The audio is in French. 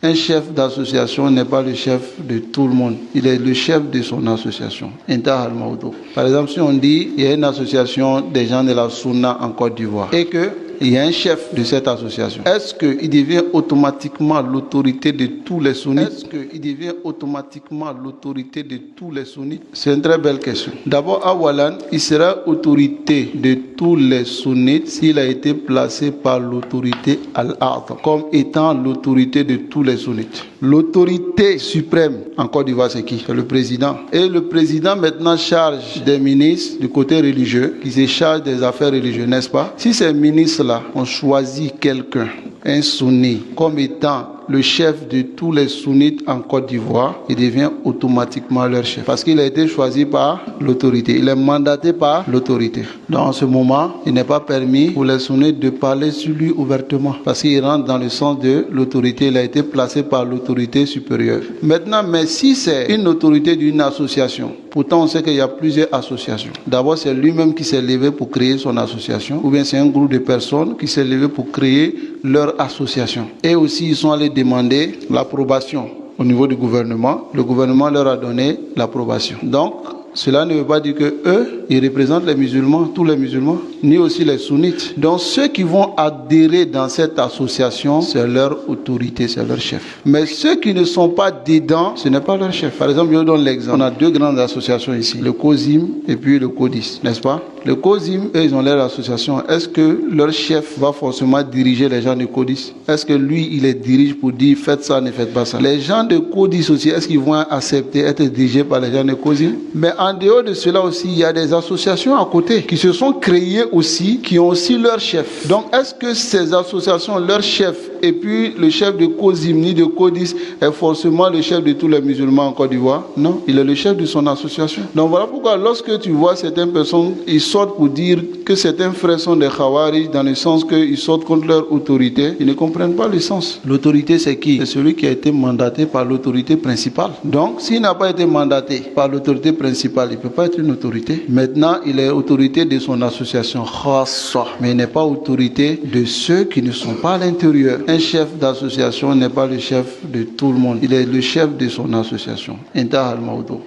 Un chef d'association n'est pas le chef de tout le monde. Il est le chef de son association. Par exemple, si on dit il y a une association des gens de la Sunna en Côte d'Ivoire et qu'il y a un chef de cette association, est-ce qu'il devient automatiquement l'autorité de tous les sunnites? Est-ce qu'il devient automatiquement l'autorité de tous les sunnites? C'est une très belle question. D'abord, Awalan, il sera autorité de tous les sunnites s'il a été placé par l'autorité Al-A'dha comme étant l'autorité de tous les sunnites. L'autorité suprême en Côte d'Ivoire, c'est qui? C'est le président. Et le président maintenant charge des ministres du côté religieux qui se chargent des affaires religieuses, n'est-ce pas? Si ces ministres-là ont choisi quelqu'un, un sunni, comme étant le chef de tous les sunnites en Côte d'Ivoire, il devient automatiquement leur chef. Parce qu'il a été choisi par l'autorité. Il est mandaté par l'autorité. Dans ce moment, il n'est pas permis pour les sunnites de parler sur lui ouvertement. Parce qu'il rentre dans le sens de l'autorité. Il a été placé par l'autorité supérieure. Maintenant, mais si c'est une autorité d'une association, pourtant on sait qu'il y a plusieurs associations. D'abord, c'est lui-même qui s'est levé pour créer son association. Ou bien c'est un groupe de personnes qui s'est levé pour créer leur association. Et aussi, ils sont allés demander l'approbation au niveau du gouvernement. Le gouvernement leur a donné l'approbation. Donc, cela ne veut pas dire que eux, ils représentent les musulmans, tous les musulmans, ni aussi les sunnites. Donc, ceux qui vont adhérer dans cette association, c'est leur autorité, c'est leur chef. Mais ceux qui ne sont pas dedans, ce n'est pas leur chef. Par exemple, je vous donne l'exemple. On a deux grandes associations ici, le COSIM et puis le CODIS, n'est-ce pas? Le COSIM, eux, ils ont leur association. Est-ce que leur chef va forcément diriger les gens de CODIS? Est-ce que lui, il les dirige pour dire faites ça, ne faites pas ça? Les gens de CODIS aussi, est-ce qu'ils vont accepter être dirigés par les gens de COSIM? Mais en dehors de cela aussi, il y a des associations à côté qui se sont créées aussi, qui ont aussi leur chef. Donc, est-ce que ces associations, leur chef, et puis le chef de COSIM ni de CODIS est forcément le chef de tous les musulmans en Côte d'Ivoire? Non, il est le chef de son association. Donc voilà pourquoi lorsque tu vois certaines personnes, ils sortent pour dire que certains frères sont des Khawarij dans le sens qu'ils sortent contre leur autorité, ils ne comprennent pas le sens. L'autorité c'est qui? C'est celui qui a été mandaté par l'autorité principale. Donc s'il n'a pas été mandaté par l'autorité principale, il ne peut pas être une autorité. Maintenant, il est autorité de son association khassa, mais il n'est pas autorité de ceux qui ne sont pas à l'intérieur. Un chef d'association n'est pas le chef de tout le monde. Il est le chef de son association. Intaha al-Mawdu.